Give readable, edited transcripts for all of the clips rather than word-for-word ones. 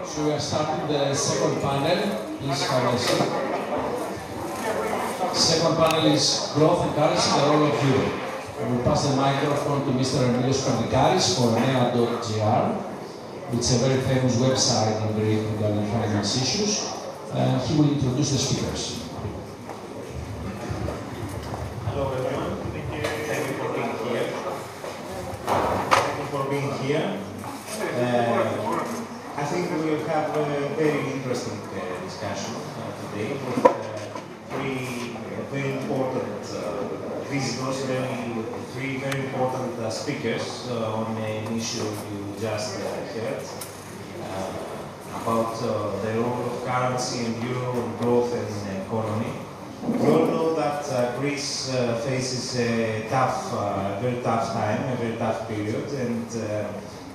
So we are starting the second panel. Please have a seat. Second panel is growth and currency, the role of euro. I will pass the microphone to Mr. Emilios Kandikaris for nea.gr. It's a very famous website on Greek regarding finance issues. He will introduce the speakers. Hello everyone. Thank you for being here. Thank you for being here. I think we will have a very interesting discussion today with three very important visitors, three very important speakers on an issue you just heard about the role of currency and euro and growth and economy. We all know that Greece faces a tough, very tough time, a very tough period, and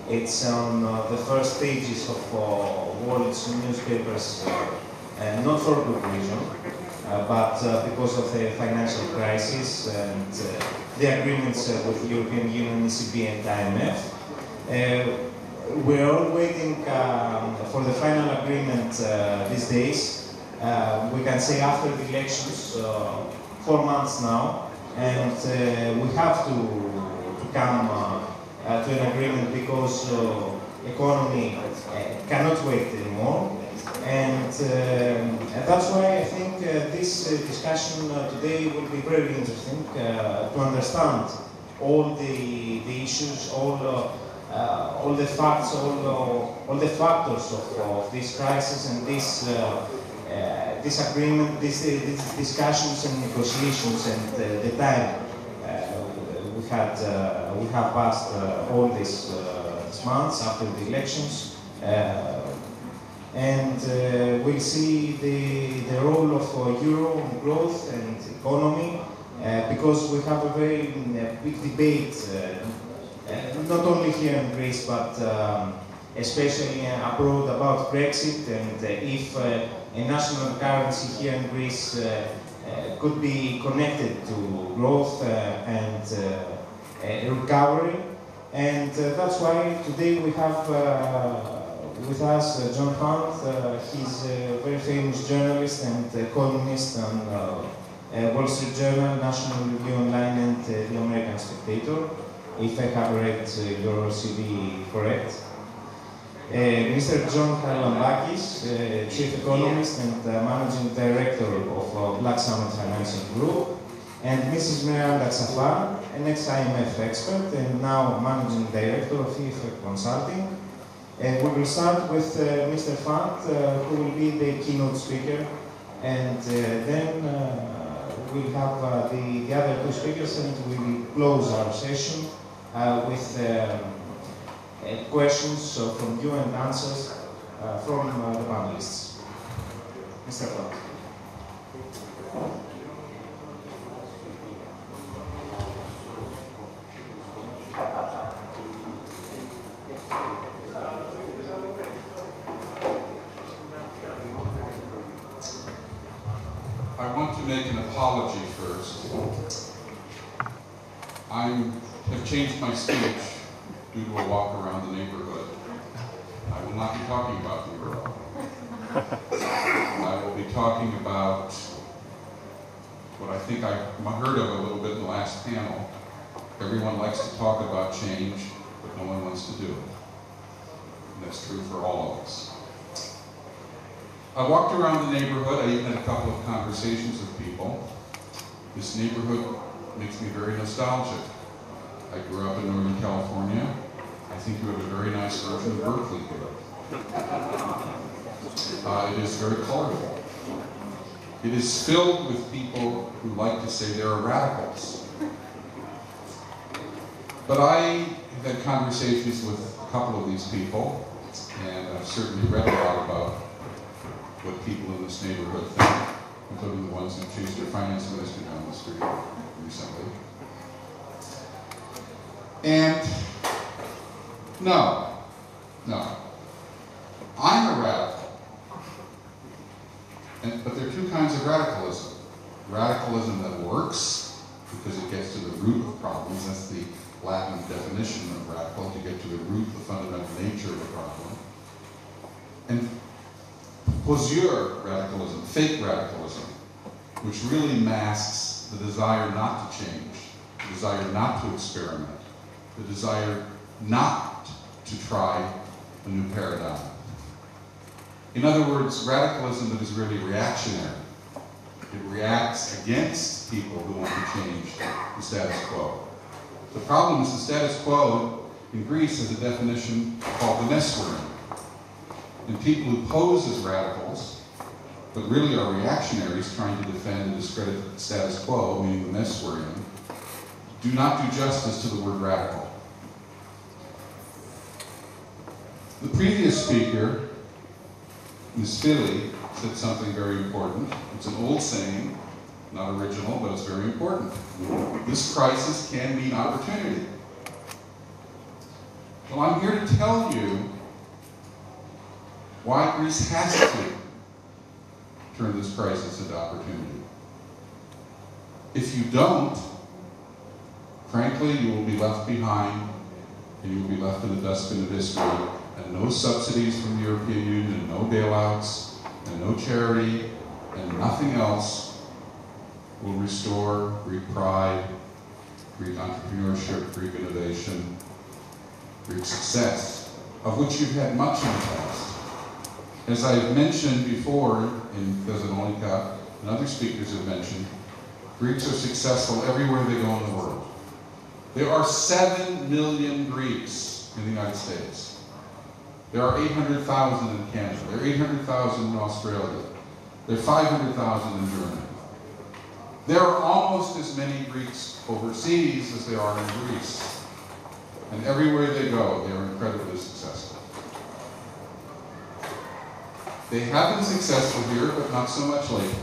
it's on the first pages of world's newspapers, not for good reason, but because of the financial crisis and the agreements with the European Union, ECB and IMF. We're all waiting for the final agreement these days. We can say after the elections, 4 months now, and we have to come to an agreement because economy cannot wait anymore, and that's why I think this discussion today will be very interesting to understand all the issues, all the facts, all the factors of this crisis and this agreement, these discussions and negotiations, and the time we have passed all these months after the elections, and we'll see the role of euro in growth and economy, because we have a very big debate, not only here in Greece, but especially abroad about Brexit, and if a national currency here in Greece could be connected to growth and recovery. And that's why today we have with us John Hunt. He's a very famous journalist and columnist on Wall Street Journal, National Review Online, and The American Spectator, if I have read your CV correct. Mr. John Harlambakis, Chief Economist and Managing Director of Black Summit Financial Group, and Mrs. Miranda Xafar, an ex-IMF expert and now Managing Director of EFEC Consulting. And we will start with Mr. Fant, who will be the keynote speaker, and then we'll have the other two speakers, and we will close our session with questions from you and answers from the panelists. Mr. Fant. I want to make an apology first. I have changed my speech due to a walk around the neighborhood. I will not be talking about the euro. I will be talking about what I think I heard of a little bit in the last panel. Everyone likes to talk about change, but no one wants to do it. And that's true for all of us. I walked around the neighborhood. I even had a couple of conversations with people. This neighborhood makes me very nostalgic. I grew up in Northern California. I think you have a very nice version of Berkeley here. It is very colorful. It is filled with people who like to say they're radicals. But I have had conversations with a couple of these people, and I've certainly read a lot about what people in this neighborhood think, including the ones who chased their finance minister down the street recently. And no, I'm a radical. But there are two kinds of radicalism. Radicalism that works, because it gets to the root of problems. That's the Latin definition of radical, to get to the root, the fundamental nature of a problem. and poseur radicalism, fake radicalism, which really masks the desire not to change, the desire not to experiment, the desire not to try a new paradigm. In other words, radicalism that is really reactionary. It reacts against people who want to change the status quo. The problem is the status quo in Greece has a definition called the mesmerism. And people who pose as radicals, but really are reactionaries trying to defend and discredit the status quo, meaning the mesmerism, do not do justice to the word radical. The previous speaker, Ms. Philly, said something very important. It's an old saying, not original, but it's very important. This crisis can mean opportunity. Well, I'm here to tell you why Greece has to turn this crisis into opportunity. If you don't, frankly, you will be left behind, and you will be left in the dustbin of history, and no subsidies from the European Union, and no bailouts, and no charity, and nothing else will restore Greek pride, Greek entrepreneurship, Greek innovation, Greek success, of which you've had much in the past. As I've mentioned before in Thessalonica, and other speakers have mentioned, Greeks are successful everywhere they go in the world. There are 7 million Greeks in the United States. There are 800,000 in Canada. There are 800,000 in Australia. There are 500,000 in Germany. There are almost as many Greeks overseas as there are in Greece. And everywhere they go, they are incredibly successful. They have been successful here, but not so much lately.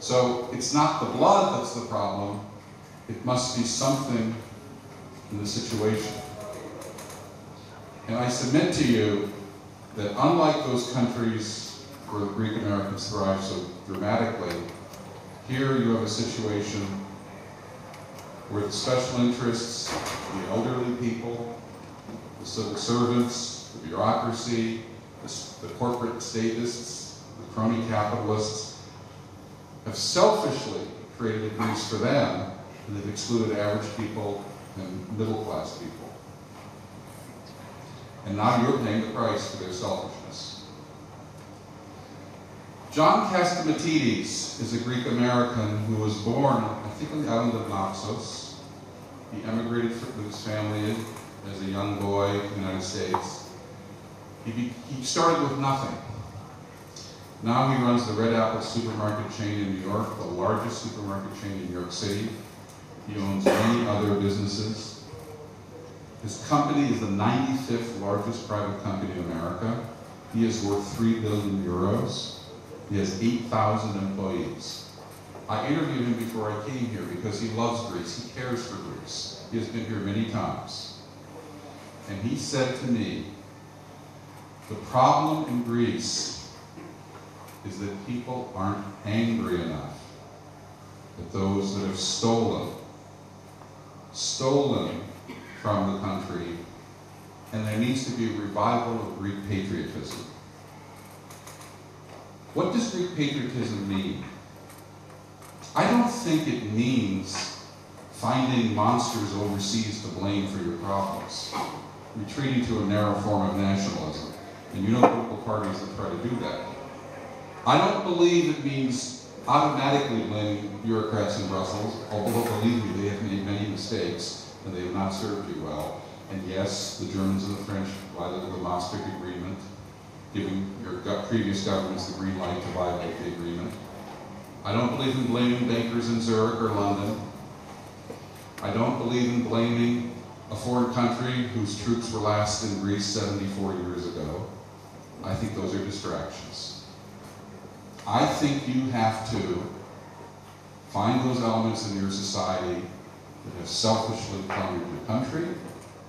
So it's not the blood that's the problem. It must be something in the situation. And I submit to you that unlike those countries where the Greek Americans thrive so dramatically, here you have a situation where the special interests, the elderly people, the civil servants, the bureaucracy, the corporate statists, the crony capitalists, have selfishly created a Greece for them, and they've excluded average people and middle-class people. And now you're paying the price for their selfishness. John Catsimatidis is a Greek American who was born, I think, on the island of Naxos. He emigrated with his family as a young boy to the United States. He started with nothing. Now he runs the Red Apple supermarket chain in New York, the largest supermarket chain in New York City. He owns many other businesses. His company is the 95th largest private company in America. He is worth 3 billion euros. He has 8,000 employees. I interviewed him before I came here because he loves Greece. He cares for Greece. He has been here many times. And he said to me, the problem in Greece is that people aren't angry enough at those that have stolen from the country, and there needs to be a revival of Greek patriotism. What does Greek patriotism mean? I don't think it means finding monsters overseas to blame for your problems, retreating to a narrow form of nationalism, and you know political parties that try to do that. I don't believe it means automatically blaming bureaucrats in Brussels, although believe me, they have made many mistakes, and they have not served you well. And yes, the Germans and the French violated the Maastricht Agreement, giving your previous governments the green light to violate the agreement. I don't believe in blaming bankers in Zurich or London. I don't believe in blaming a foreign country whose troops were last in Greece 74 years ago. I think those are distractions. I think you have to find those elements in your society that have selfishly plundered your country,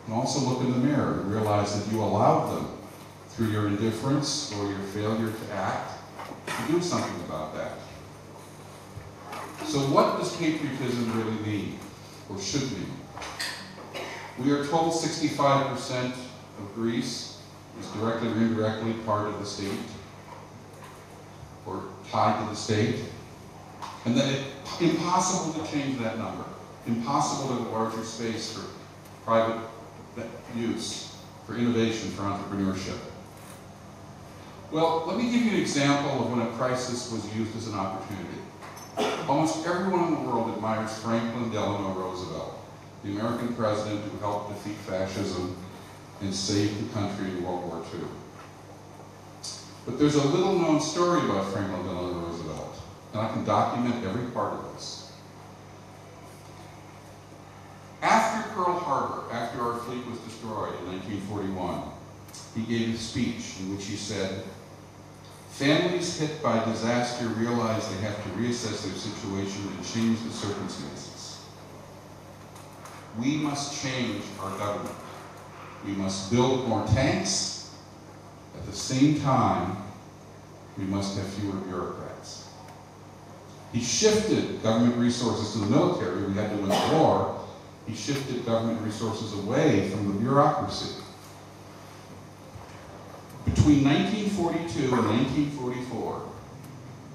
and also look in the mirror and realize that you allowed them, through your indifference or your failure to act, to do something about that. So what does patriotism really mean, or should mean? We are told 65% of Greece is directly or indirectly part of the state or tied to the state, and then it's impossible to change that number, impossible to have a larger space for private use, for innovation, for entrepreneurship. Well, let me give you an example of when a crisis was used as an opportunity. Almost everyone in the world admires Franklin Delano Roosevelt, the American president who helped defeat fascism and saved the country in World War II. But there's a little-known story about Franklin Delano Roosevelt, and I can document every part of this. After Pearl Harbor, after our fleet was destroyed in 1941, he gave a speech in which he said, "Families hit by disaster realize they have to reassess their situation and change the circumstances. We must change our government. We must build more tanks. At the same time, we must have fewer bureaucrats." He shifted government resources to the military. We had to win the war. He shifted government resources away from the bureaucracy. Between 1942 and 1944,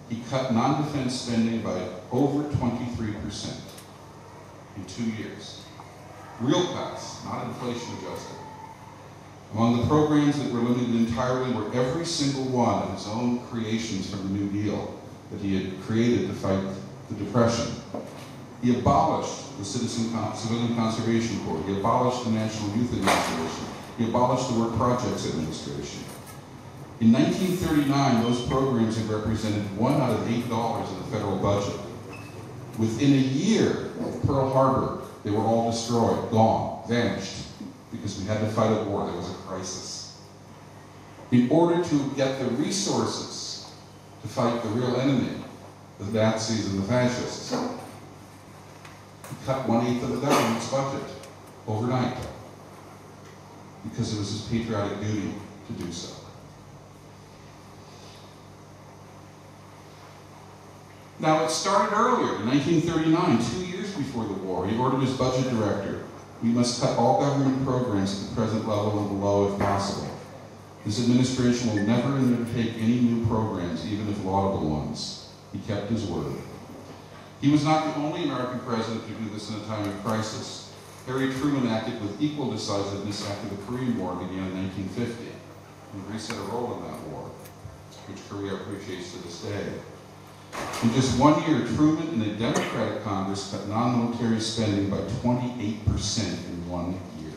he cut non-defense spending by over 23% in 2 years. Real cuts, not inflation adjusted. Among the programs that were limited entirely were every single one of his own creations from the New Deal that he had created to fight the Depression. He abolished the Civilian Conservation Corps. He abolished the National Youth Administration. He abolished the Work Projects Administration. In 1939, those programs had represented $1 out of $8 in the federal budget. Within a year of Pearl Harbor, they were all destroyed, gone, vanished, because we had to fight a war. There was a crisis. In order to get the resources to fight the real enemy, the Nazis and the fascists, he cut 1/8 of the government's budget overnight, because it was his patriotic duty to do so. Now, it started earlier, in 1939, 2 years before the war. He ordered his budget director, "We must cut all government programs at the present level and below if possible. This administration will never undertake any new programs, even if laudable ones." He kept his word. He was not the only American president to do this in a time of crisis. Harry Truman acted with equal decisiveness after the Korean War began in 1950, and Greece had a role in that war, which Korea appreciates to this day. In just 1 year, Truman and a Democratic Congress cut non-military spending by 28% in 1 year.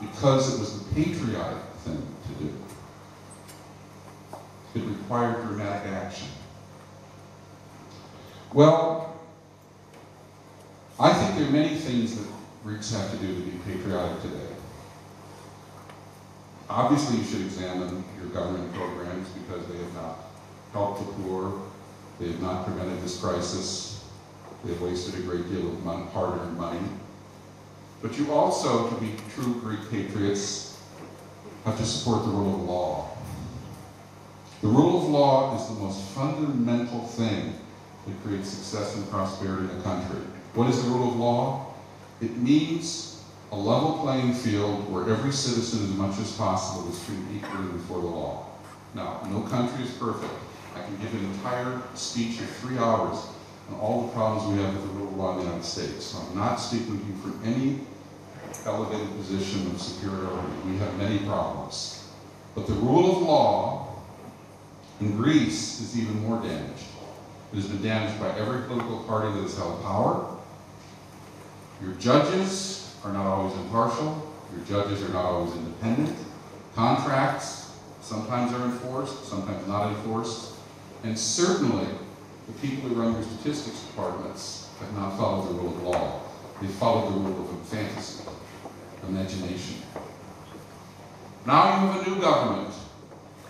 Because it was the patriotic thing to do. It required dramatic action. Well, I think there are many things that Greeks have to do to be patriotic today. Obviously, you should examine your government programs because they have not helped the poor, they have not prevented this crisis, they have wasted a great deal of hard-earned money. But you also, to be true Greek patriots, have to support the rule of law. The rule of law is the most fundamental thing that creates success and prosperity in a country. What is the rule of law? It means a level playing field where every citizen, as much as possible, is treated equally before the law. Now, no country is perfect. I can give an entire speech of 3 hours on all the problems we have with the rule of law in the United States. So I'm not speaking to you from any elevated position of superiority. We have many problems. But the rule of law in Greece is even more damaged. It has been damaged by every political party that has held power. Your judges are not always impartial. Your judges are not always independent. Contracts sometimes are enforced, sometimes not enforced. And certainly, the people who run your statistics departments have not followed the rule of law. They followed the rule of fantasy, imagination. Now you have a new government,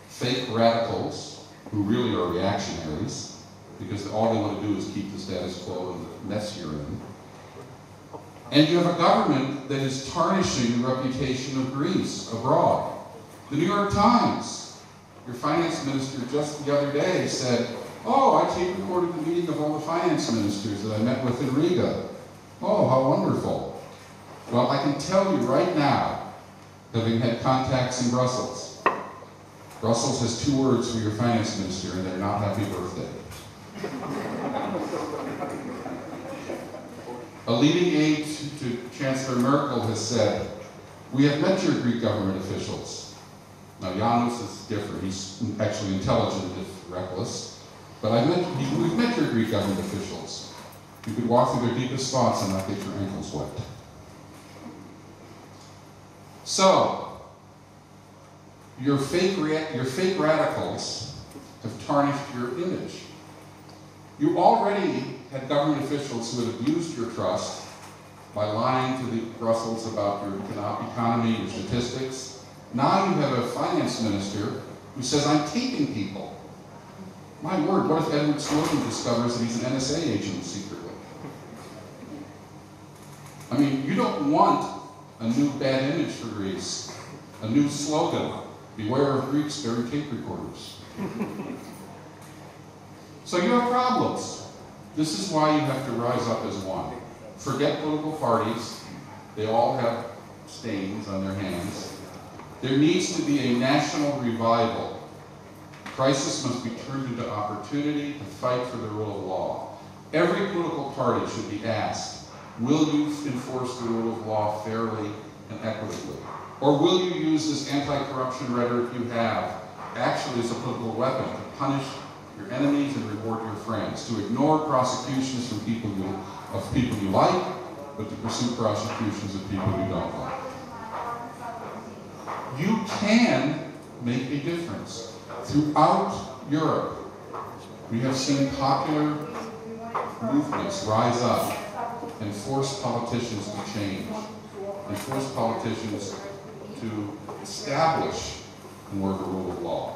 fake radicals, who really are reactionaries, because all they want to do is keep the status quo and the mess you're in. And you have a government that is tarnishing the reputation of Greece abroad. The New York Times, your finance minister just the other day said, "Oh, I tape recorded the meeting of all the finance ministers that I met with in Riga. Oh, how wonderful." Well, I can tell you right now having had contacts in Brussels. Brussels has 2 words for your finance minister, and they're not happy birthday. A leading aide to Chancellor Merkel has said, "We have met your Greek government officials." Now, Janusz is different. He's actually intelligent, if reckless. But we've met your Greek government officials. You could walk through their deepest thoughts and not get your ankles wet. So, your fake radicals have tarnished your image. You already had government officials who had abused your trust by lying to Brussels about your economy, your statistics. Now you have a finance minister who says, "I'm taping people." My word, what if Edward Snowden discovers that he's an NSA agent secretly? I mean, you don't want a new bad image for Greece, a new slogan, "Beware of Greeks bearing tape recorders." So you have problems. This is why you have to rise up as one. Forget political parties. They all have stains on their hands. There needs to be a national revival. Crisis must be turned into opportunity to fight for the rule of law. Every political party should be asked, will you enforce the rule of law fairly and equitably? Or will you use this anti-corruption rhetoric you have actually as a political weapon to punish your enemies and reward your friends, to ignore prosecutions from people you like, but to pursue prosecutions of people you don't like? You can make a difference. Throughout Europe, we have seen popular movements rise up and force politicians to change, and force politicians to establish more of the rule of law.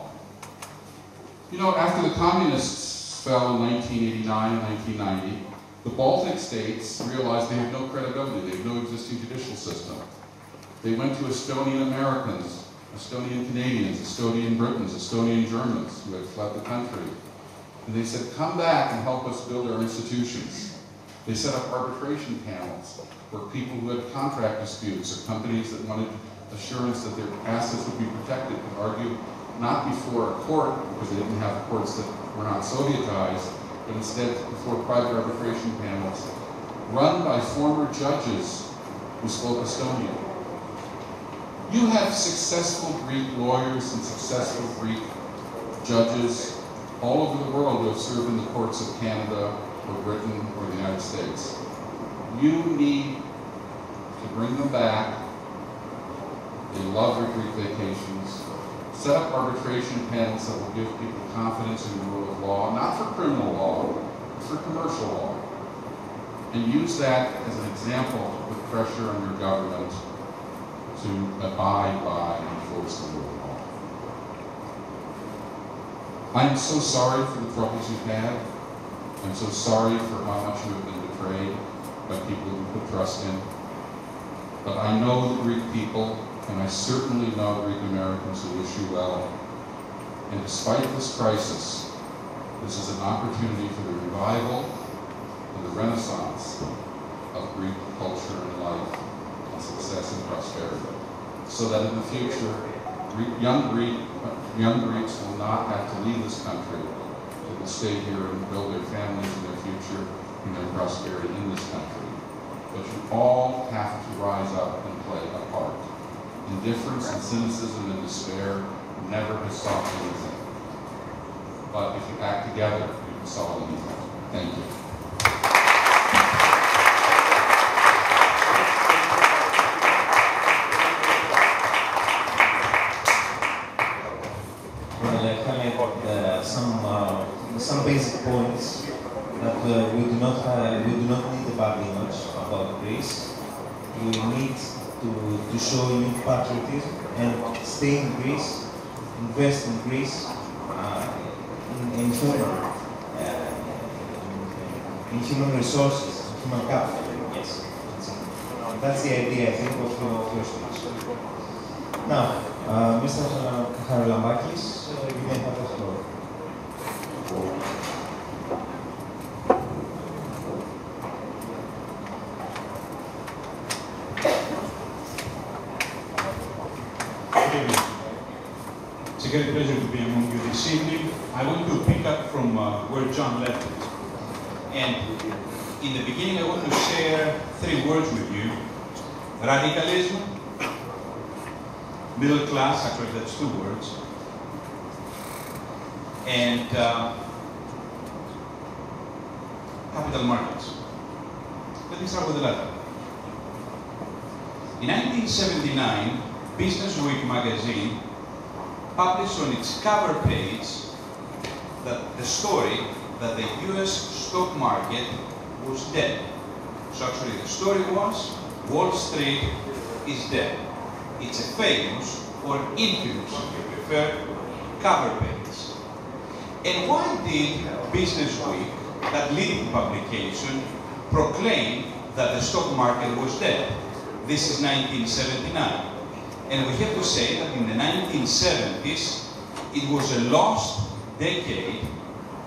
You know, after the communists fell in 1989 and 1990, the Baltic states realized they have no credibility, they have no existing judicial system. They went to Estonian Americans, Estonian Canadians, Estonian Britons, Estonian Germans who had fled the country. And they said, "Come back and help us build our institutions." They set up arbitration panels where people who had contract disputes or companies that wanted assurance that their assets would be protected could argue not before a court, because they didn't have courts that were not Sovietized, but instead before private arbitration panels run by former judges who spoke Estonian. You have successful Greek lawyers and successful Greek judges all over the world who have served in the courts of Canada or Britain or the United States. You need to bring them back. They love their Greek vacations. Set up arbitration panels that will give people confidence in the rule of law, not for criminal law, but for commercial law. And use that as an example to put pressure on your government to abide by and enforce the rule of law. I'm so sorry for the troubles you've had. I'm so sorry for how much you have been betrayed by people you put trust in. But I know the Greek people, and I certainly know Greek Americans who wish you well. And despite this crisis, this is an opportunity for the revival and the renaissance of Greek culture and life, and success and prosperity, so that in the future, young Greeks will not have to leave this country. They will stay here and build their families and their future and their prosperity in this country. But you all have to rise up and play a part. Indifference and cynicism and despair never has solved anything. But if you act together, you can solve anything. Thank you. Some basic points that we do not need a bad image about Greece. We need to show new patriotism and stay in Greece, invest in Greece, in human resources, human capital. Yes, that's the idea, I think, of your speech. Now, Mr. Haralambakis, you may have the floor. Good evening. It's a great pleasure to be among you this evening. I want to pick up from where John left it. And in the beginning, I want to share 3 words with you. Radicalism, middle class, actually that's 2 words, and capital markets. Let me start with the latter. In 1979, Business Week magazine published on its cover page that the story that the US stock market was dead. So actually the story was Wall Street is dead. It's a famous or infamous, if you prefer, cover page. And why did Business Week, that leading publication, proclaim that the stock market was dead? This is 1979. And we have to say that in the 1970s, it was a lost decade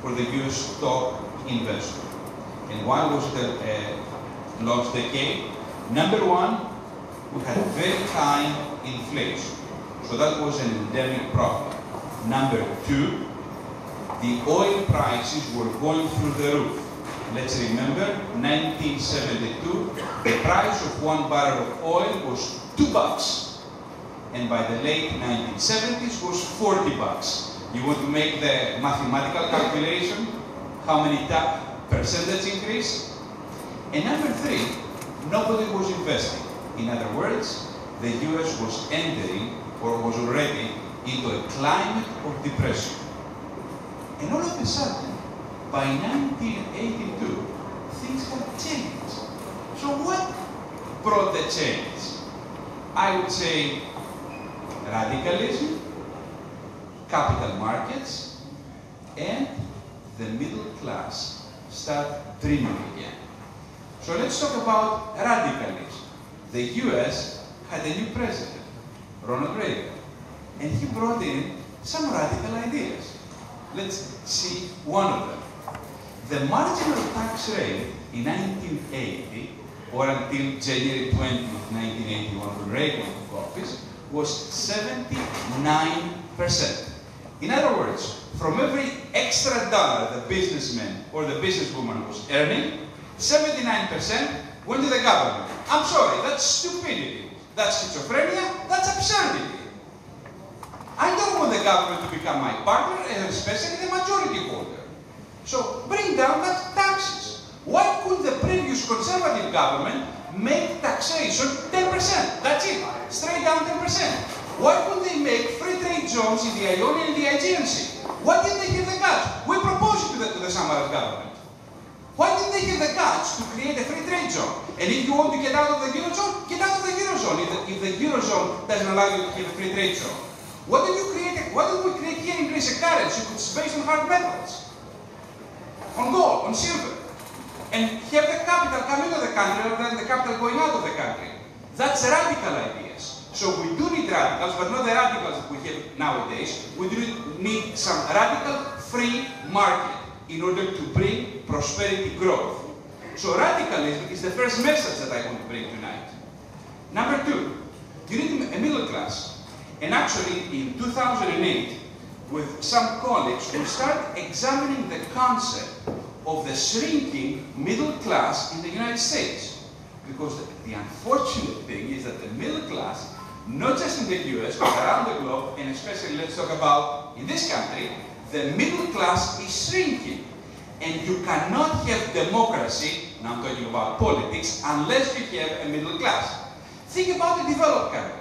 for the US stock investor. And why was it a lost decade? Number one, we had very high inflation. So that was an endemic problem. Number two, the oil prices were going through the roof. Let's remember, 1972, the price of 1 barrel of oil was $2. And by the late 1970s was $40. You want to make the mathematical calculation? How many percentage increase? And number three, nobody was investing. In other words, the US was entering, or was already, into a climate of depression. And all of a sudden, by 1982, things had changed. So what brought the change? I would say radicalism, capital markets, and the middle class start dreaming again. So let's talk about radicalism. The US had a new president, Ronald Reagan, and he brought in some radical ideas. Let's see one of them. The marginal tax rate in 1980, or until January 20, 1981, when Reagan took office, was 79%. In other words, from every extra dollar the businessman or the businesswoman was earning, 79% went to the government. I'm sorry, that's stupidity. That's schizophrenia, that's absurdity. I don't want the government to become my partner, and especially the majority holder. So bring down the taxes. Why could the previous conservative government make taxation 10%? That's it, straight down 10%. Why couldn't they make free trade zones in the Ionian and the Aegean Sea? Why didn't they have the guts? We proposed it to the Samaras government. Why didn't they have the guts to create a free trade zone? And if you want to get out of the Eurozone, get out of the Eurozone if the Eurozone doesn't allow you to have a free trade zone. What did we create here in Greece? A currency which is based on hard metals, on gold, on silver, and have the capital come into the country rather than the capital going out of the country. That's radical ideas. So we do need radicals, but not the radicals that we have nowadays. We do need some radical free market in order to bring prosperity growth. So radicalism is the first message that I want to bring tonight. Number two, you need a middle class. And actually, in 2008, with some colleagues, we started examining the concept of the shrinking middle class in the United States. Because the unfortunate thing is that the middle class, not just in the US, but around the globe, and especially let's talk about in this country, the middle class is shrinking. And you cannot have democracy, now I'm talking about politics, unless you have a middle class. Think about a developed country.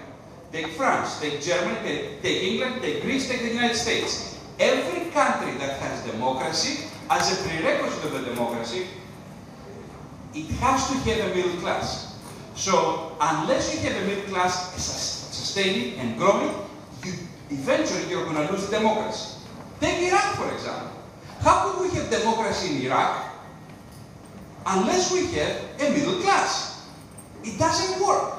Take France, take Germany, take England, take Greece, take the United States. Every country that has democracy, as a prerequisite of the democracy, it has to have a middle class. So, unless you have a middle class sustaining and growing, eventually you're going to lose democracy. Take Iraq, for example. How could we have democracy in Iraq unless we have a middle class? It doesn't work.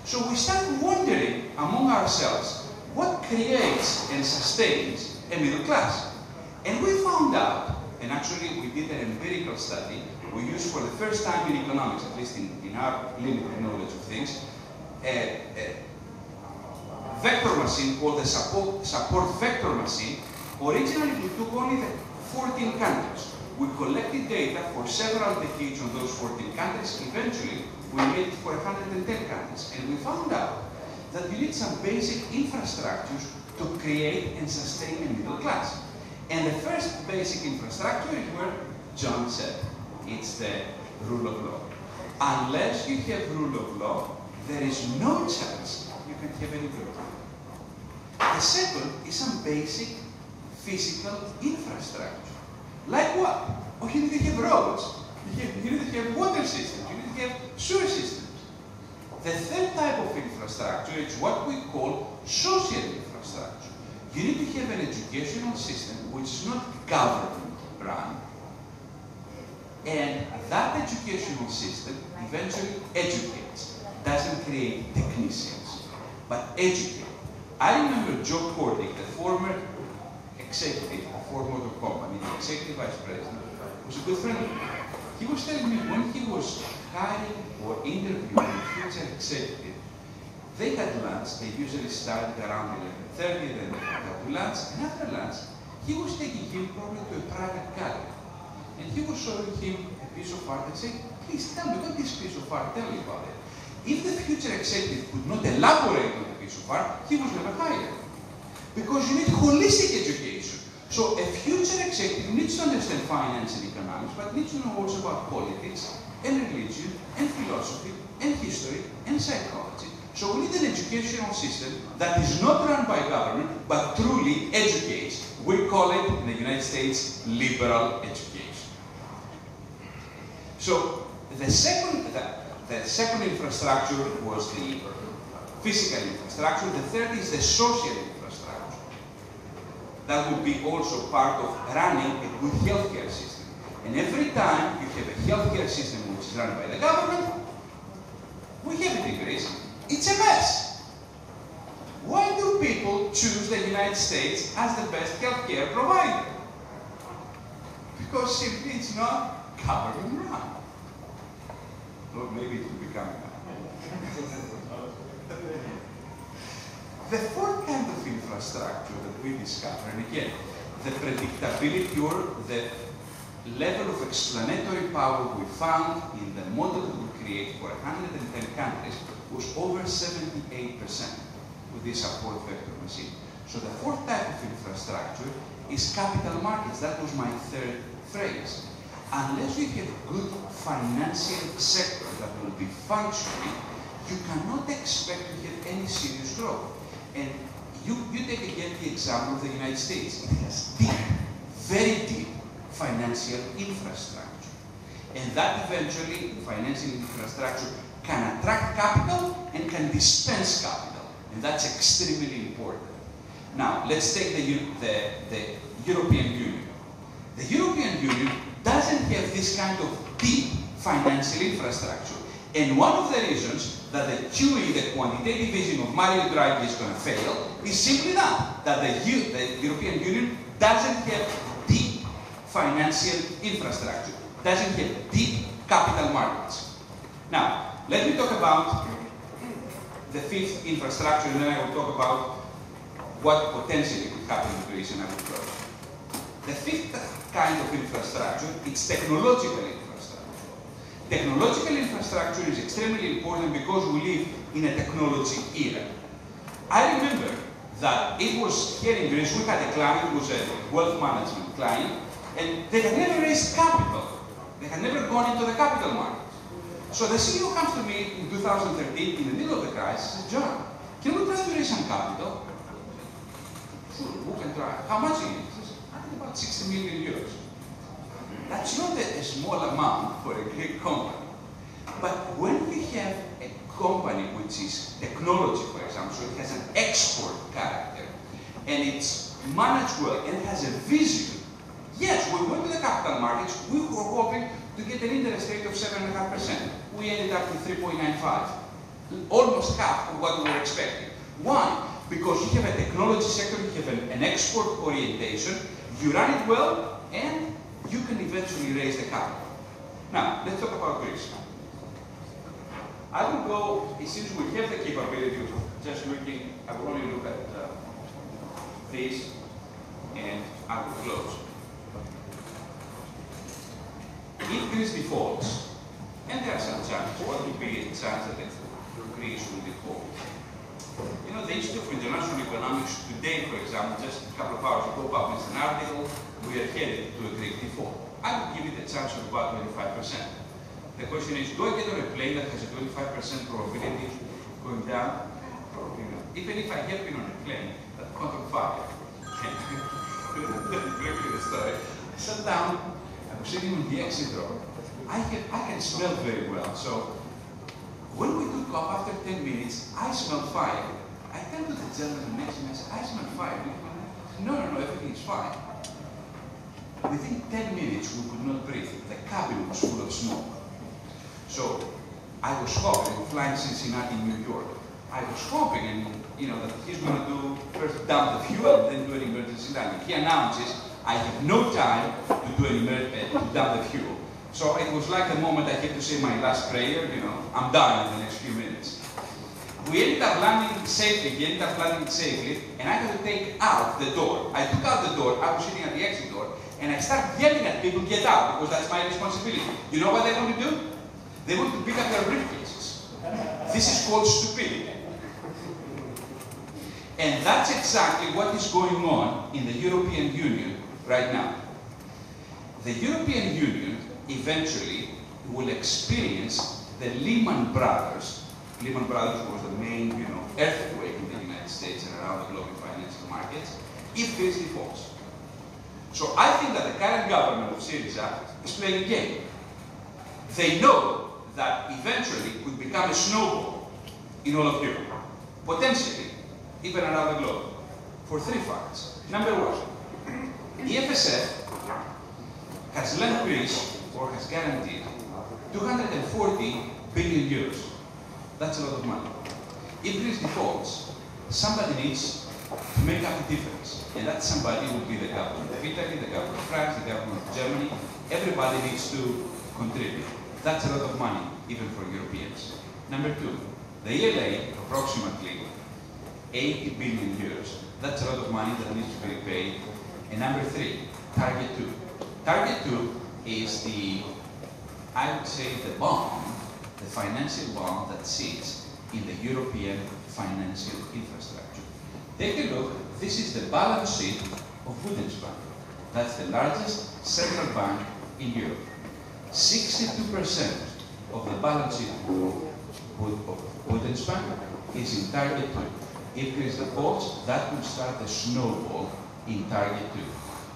So we started wondering among ourselves, what creates and sustains a middle class? And we found out, and actually we did an empirical study, we used for the first time in economics, at least in our limited knowledge of things, vector machine called the support vector machine. Originally, we took only the 14 countries. We collected data for several decades on those 14 countries. Eventually, we made it for 110 countries. And we found out that you need some basic infrastructures to create and sustain a middle class. And the first basic infrastructure is where John said, it's the rule of law. Unless you have rule of law, there is no chance you can have any growth. The second is some basic physical infrastructure. Like what? Oh, you need to have roads, you need to have water systems, you need to have sewer systems. The third type of infrastructure is what we call social infrastructure. You need to have an educational system which is not government run, and that educational system eventually educates, doesn't create technicians, but educates. I remember Joe Cordick, the former executive of Ford Motor Company, the executive vice president, was a good friend of mine. He was telling me when he was hiring or interviewing a future executive, they had lunch. They usually started around 11:30, then they had to lunch, and after lunch, he was taking him probably to a private gallery. And he was showing him a piece of art and saying, please tell me what this piece of art, tell me about it. If the future executive could not elaborate on the piece of art, he was never hired. Because you need holistic education. So a future executive needs to understand finance and economics, but needs to know also about politics, and religion, and philosophy, and history, and psychology. So we need an educational system that is not run by government, but truly educates. We call it, in the United States, liberal education. So the second infrastructure was the physical infrastructure. The third is the social infrastructure. That would be also part of running a good healthcare system. And every time you have a healthcare system which is run by the government, we have it in Greece, it's a mess. Why do people choose the United States as the best healthcare provider? Because simply it's not government run. Or maybe it will become that. The fourth kind of infrastructure that we discover, and again, the predictability or the level of explanatory power we found in the model that we create for 110 countries was over 78% with this support vector machine. So the fourth type of infrastructure is capital markets. That was my third phrase. Unless you have a good financial sector that will be functioning, you cannot expect to have any serious growth. And you take again the example of the United States. It has deep, very deep financial infrastructure. And that eventually, financial infrastructure, can attract capital and can dispense capital. And that's extremely important. Now, let's take the European Union. The European Union doesn't have this kind of deep financial infrastructure. And one of the reasons that the QE, the quantitative easing of Mario Draghi, is going to fail is simply that the European Union doesn't have deep financial infrastructure, doesn't have deep capital markets. Now, let me talk about the fifth infrastructure, and then I will talk about what potentially could happen in Greece, and I will close. The fifth kind of infrastructure is technological infrastructure. Technological infrastructure is extremely important because we live in a technology era. I remember that it was here in Greece, we had a client who was a wealth management client, and they had never raised capital. They had never gone into the capital market. So the CEO comes to me in 2013, in the middle of the crisis, and says, John, can we try to raise some capital? Sure, we can try. How much is it? He says, I think about 60 million euros. That's not a small amount for a Greek company. But when we have a company which is technology, for example, so it has an export character, and it's managed well, and has a vision, yes, we went to the capital markets, we were hoping to get an interest rate of 7.5%. We ended up with 3.95, almost half of what we were expecting. Why? Because you have a technology sector, you have an export orientation, you run it well, and you can eventually raise the capital. Now, let's talk about Greece. I will go, since we have the capability of just looking, I will only look at this, and I will close. If Greece defaults, and there are some chances, what would be a chance that Greece will default? You know, the Institute for International Economics today, for example, just a couple of hours ago, published an article, we are headed to a Greek default. I would give it a chance of about 25%. The question is, do I get on a plane that has a 25% probability going down? Probably not. Even if I have been on a plane that caught on fire, the story, I sat down, I was sitting on the exit row. I can smell very well, so when we took off after 10 minutes, I smelled fire. I turned to the gentleman next to me, I said, I smell fire. No, everything is fine. Within 10 minutes, we could not breathe. The cabin was full of smoke. So I was hoping, flying Cincinnati, New York, I was hoping, and that he's going to do first dump the fuel and then do an emergency landing. He announces, I have no time to do to dump the fuel. So it was like the moment I had to say my last prayer, I'm done in the next few minutes. We ended up landing safely, he ended up landing safely, and I had to take out the door. I took out the door, I was sitting at the exit door, and I started yelling at people, get out, because that's my responsibility. You know what they want to do? They want to pick up their briefcases. This is called stupidity. And that's exactly what is going on in the European Union right now. The European Union eventually will experience the Lehman Brothers. Lehman Brothers was the main, earthquake in the United States and around the globe in financial markets, if Greece defaults. So I think that the current government of Syriza is playing a game. They know that eventually it could become a snowball in all of Europe, potentially, even around the globe, for three facts. Number one, the FSF has lent Greece, or has guaranteed, 240 billion euros. That's a lot of money. If Greece defaults, somebody needs to make up the difference. And that somebody will be the government of Italy, the government of France, the government of Germany. Everybody needs to contribute. That's a lot of money, even for Europeans. Number two, the ELA, approximately 80 billion euros. That's a lot of money that needs to be paid. And number three, Target 2. Target 2 is I would say, the bond, the financial bond that sits in the European financial infrastructure. Take a look, this is the balance sheet of Bundesbank. That's the largest central bank in Europe. 62% of the balance sheet of Bundesbank is in Target 2. If Greece defaults, that will start a snowball in Target 2.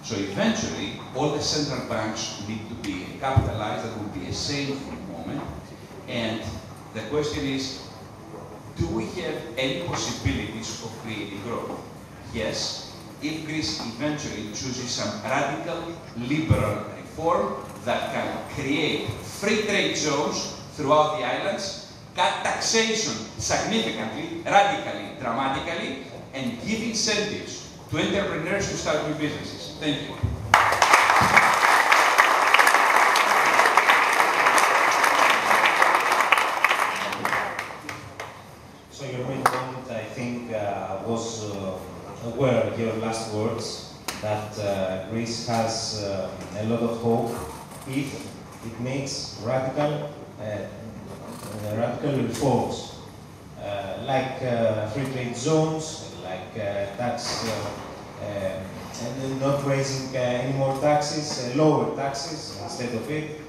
So eventually, all the central banks need to be capitalized. That will be a safe moment. And the question is, do we have any possibilities of creating growth? Yes, if Greece eventually chooses some radical liberal reform that can create free trade zones throughout the islands, cut taxation significantly, radically, dramatically, and give incentives to entrepreneurs to start new businesses. Thank you. So your main point, I think, were your last words, that Greece has a lot of hope if it makes radical reforms, like free trade zones, like tax, and not raising any more taxes, lower taxes instead of it,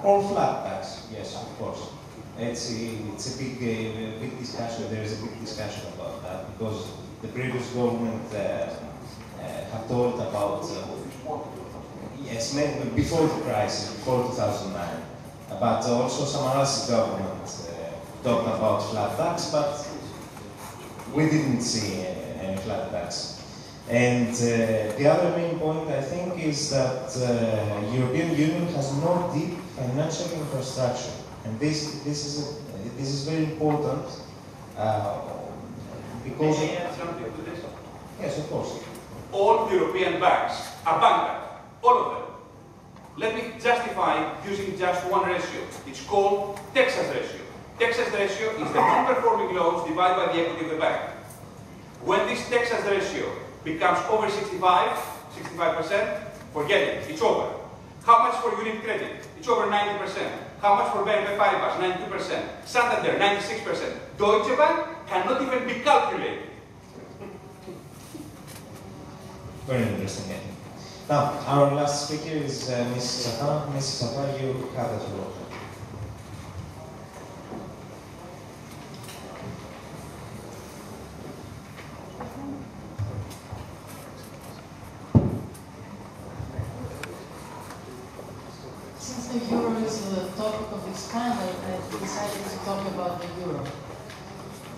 or flat tax. Yes, of course. It's a big discussion. There is a big discussion about that because the previous government have told about yes, maybe before the crisis, before 2009, but also some other government talked about flat tax, but we didn't see any flat tax. And the other main point, I think, is that European Union has no deep financial infrastructure, and this is very important because. May I add something to this? Yes, of course. All European banks are bankrupt, all of them. Let me justify using just one ratio. It's called Texas ratio. Texas ratio is the non-performing loans divided by the equity of the bank. When this Texas ratio becomes over 65%, forget it, it's over. How much for unit credit? It's over 90%. How much for BNP Paribas? 92%. Santander, 96%. Deutsche Bank cannot even be calculated. Very interesting. Now, our last speaker is Ms. Safar. Ms. Safar, you have the floor. Since the euro is the topic of this panel, I decided to talk about the euro.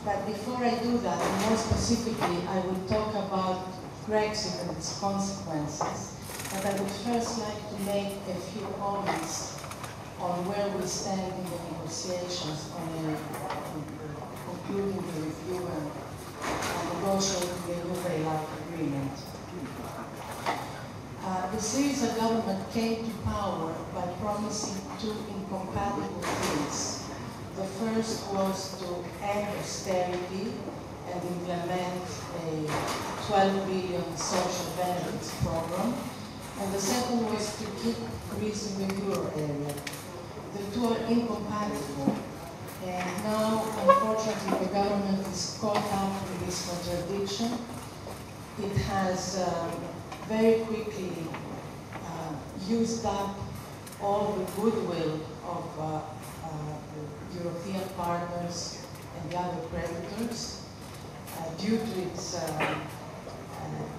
But before I do that, and more specifically, I will talk about Brexit and its consequences. But I would first like to make a few comments on where we stand in the negotiations on concluding the review and negotiating the new bailout agreement. The Syriza government came to power by promising two incompatible things. The first was to end austerity and implement a 12 billion social benefits program. And the second was to keep Greece in the euro area. The two are incompatible. And now, unfortunately, the government is caught up in this contradiction. It has very quickly used up all the goodwill of the European partners and the other creditors due to its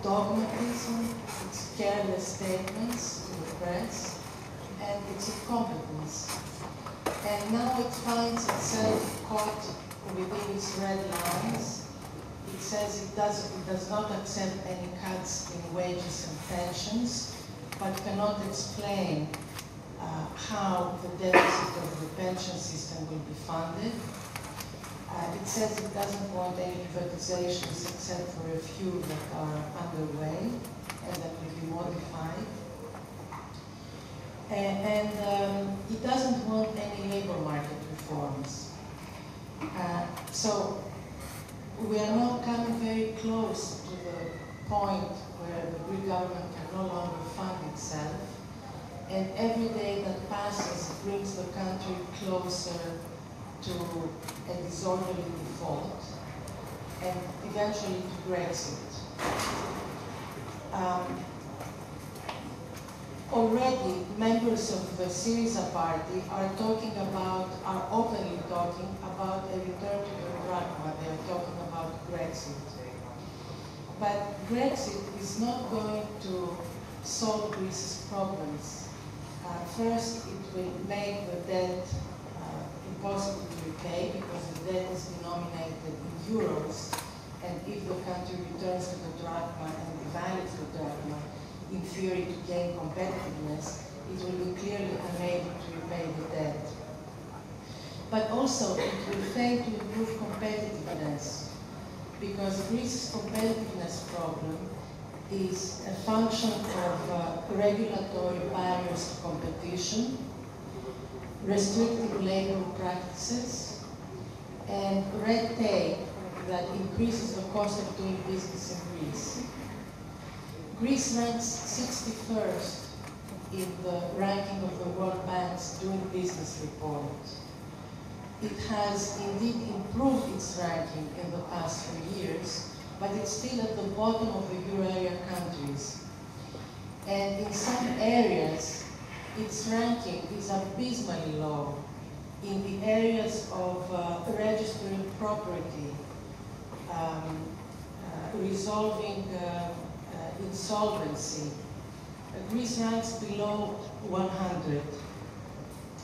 dogmatism, its careless statements to the press, and its incompetence. And now it finds itself caught within its red lines. It says it does not accept any cuts in wages and pensions, but cannot explain how the deficit of the pension system will be funded. It says it doesn't want any privatizations except for a few that are underway and that will be modified. And it doesn't want any labor market reforms. So we are now coming very close to the point where the Greek government can no longer fund itself. And every day that passes brings the country closer to a disorderly default and eventually to Brexit. Already, members of the Syriza party are openly talking about a return to the drachma. They are talking about Brexit. But Brexit is not going to solve Greece's problems. First, it will make the debt impossible to repay because the debt is denominated in euros, and if the country returns to the drachma and devalues the drachma, in theory to gain competitiveness, it will be clearly unable to repay the debt. But also, it will fail to improve competitiveness, because Greece's competitiveness problem is a function of regulatory barriers to competition, restrictive labor practices, and red tape that increases the cost of doing business in Greece. Greece ranks 61st in the ranking of the World Bank's Doing Business report. It has indeed improved its ranking in the past few years, but it's still at the bottom of the euro area countries. And in some areas, its ranking is abysmally low. In the areas of registering property, resolving insolvency, Greece ranks below 100.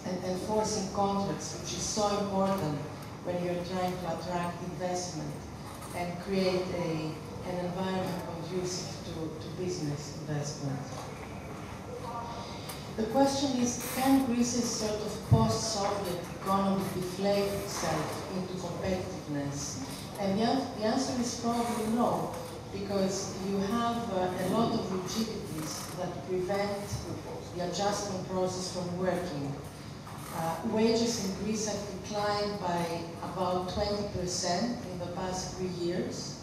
And enforcing contracts, which is so important when you're trying to attract investment and create an environment conducive to business investment. The question is, can Greece's sort of post-Soviet economy deflate itself into competitiveness? And the answer is probably no, because you have a lot of rigidities that prevent the adjustment process from working. Wages in Greece have declined by about 20% in the past 3 years,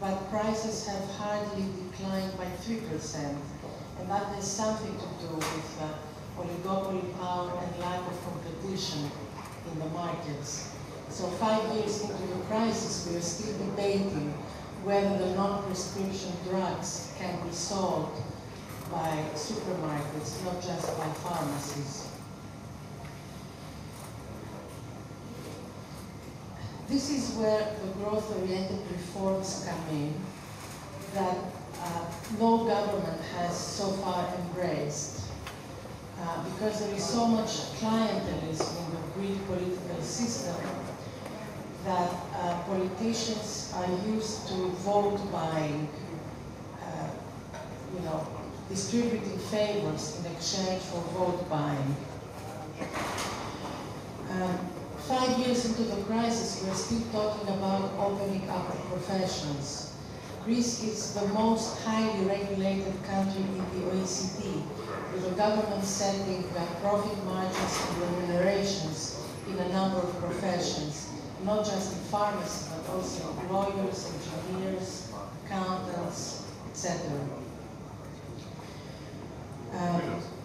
but prices have hardly declined by 3%. And that has something to do with oligopoly power and lack of competition in the markets. So 5 years into the crisis, we are still debating whether the non-prescription drugs can be sold by supermarkets, not just by pharmacies. This is where the growth-oriented reforms come in that no government has so far embraced. Because there is so much clientelism in the Greek political system that politicians are used to vote buying, distributing favors in exchange for vote buying. 5 years into the crisis, we're still talking about opening up the professions. Greece is the most highly regulated country in the OECD, with the government setting profit margins and remunerations in a number of professions, not just in pharmacy, but also lawyers, engineers, accountants, etc.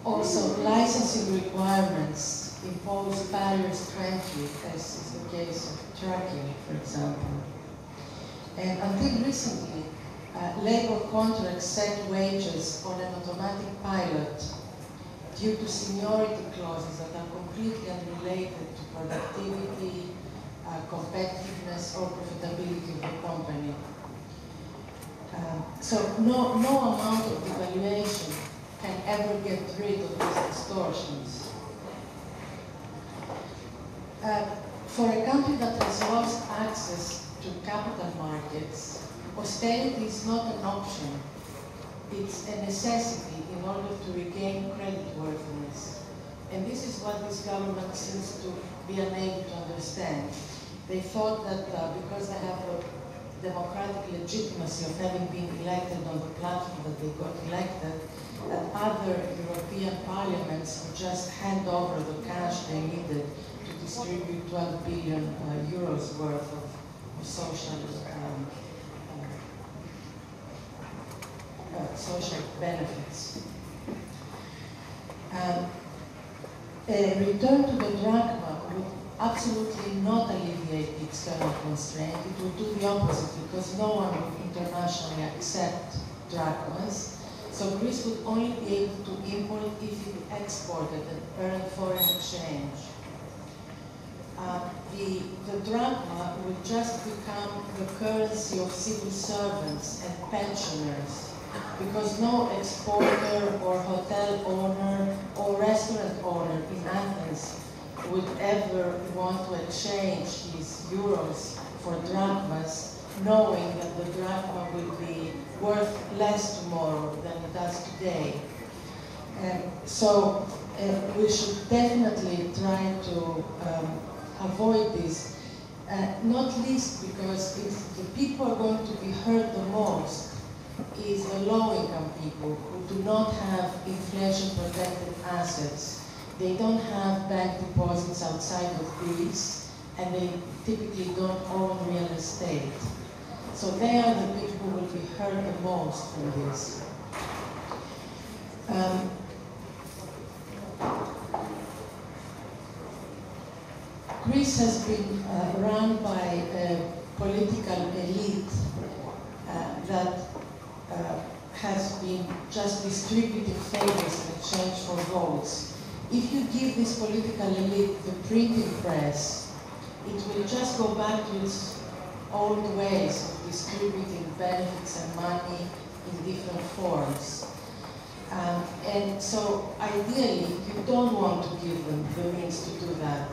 Also, licensing requirements impose barriers to entry, as is the case of Turkey, for example. And until recently, labor contracts set wages on an automatic pilot due to seniority clauses that are completely unrelated to productivity, competitiveness, or profitability of the company. So no amount of devaluation can ever get rid of these distortions. For a country that has lost access to capital markets, austerity is not an option. It's a necessity in order to regain creditworthiness. And this is what this government seems to be unable to understand. They thought that because they have a democratic legitimacy of having been elected on the platform that they got elected, that other European parliaments would just hand over the cash they needed to distribute 12 billion euros worth of social benefits. A return to the drachma would absolutely not alleviate the external constraint. It would do the opposite, because no one would internationally accept drachmas. So Greece would only be able to import if it exported and earned foreign exchange. The drachma would just become the currency of civil servants and pensioners, because no exporter or hotel owner or restaurant owner in Athens would ever want to exchange his euros for drachmas, knowing that the drachma will be worth less tomorrow than it does today. So we should definitely try to avoid this, not least because if the people are going to be hurt the most is the low-income people who do not have inflation-protected assets. They don't have bank deposits outside of Greece, and they typically don't own real estate. So they are the people who will be hurt the most from this. Greece has been run by a political elite that has been just distributing favors in exchange for votes. If you give this political elite the printing press, it will just go back to its old ways of distributing benefits and money in different forms. And so ideally, you don't want to give them the means to do that.